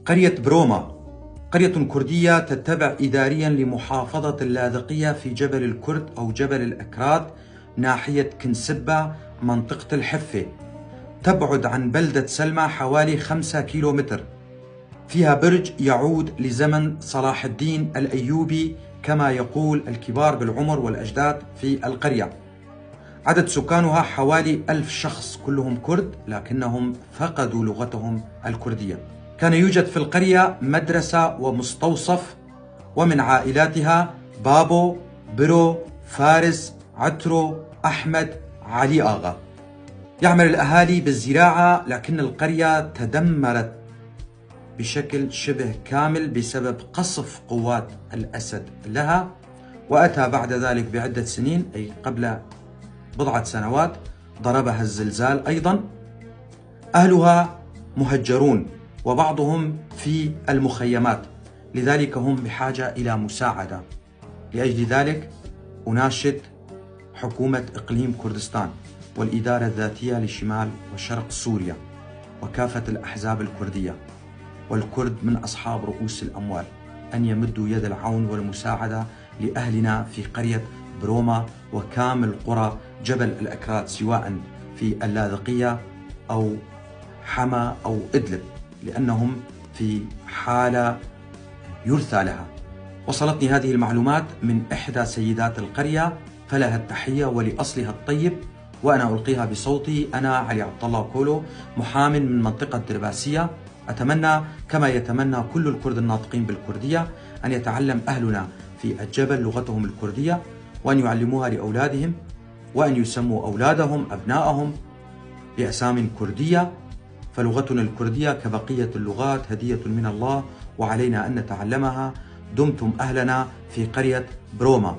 قرية بروما قرية كردية تتبع إداريا لمحافظة اللاذقية في جبل الكرد أو جبل الأكراد ناحية كنسبة منطقة الحفة. تبعد عن بلدة سلمى حوالي 5 كيلومتر. فيها برج يعود لزمن صلاح الدين الأيوبي كما يقول الكبار بالعمر والأجداد في القرية. عدد سكانها حوالي 1000 شخص، كلهم كرد لكنهم فقدوا لغتهم الكردية. كان يوجد في القرية مدرسة ومستوصف، ومن عائلاتها بابو، برو، فارس، عترو، أحمد، علي آغا. يعمل الأهالي بالزراعة، لكن القرية تدمرت بشكل شبه كامل بسبب قصف قوات الأسد لها، وأتى بعد ذلك بعدة سنين أي قبل بضعة سنوات ضربها الزلزال أيضا. أهلها مهجرون وبعضهم في المخيمات، لذلك هم بحاجة إلى مساعدة. لأجل ذلك أناشد حكومة إقليم كردستان والإدارة الذاتية لشمال وشرق سوريا وكافة الأحزاب الكردية، والكرد من أصحاب رؤوس الأموال، أن يمدوا يد العون والمساعدة لأهلنا في قرية بروما وكامل قرى جبل الأكراد، سواء في اللاذقية أو حما أو إدلب، لأنهم في حالة يرثى لها. وصلتني هذه المعلومات من إحدى سيدات القرية، فلها التحية ولأصلها الطيب، وأنا ألقيها بصوتي. أنا علي عبد الله كولو، محام من منطقة درباسية. أتمنى كما يتمنى كل الكرد الناطقين بالكردية أن يتعلم أهلنا في الجبل لغتهم الكردية، وأن يعلموها لأولادهم، وأن يسموا أولادهم أبنائهم بأسام كردية، فلغتنا الكردية كبقية اللغات هدية من الله، وعلينا أن نتعلمها. دمتم أهلنا في قرية بروما.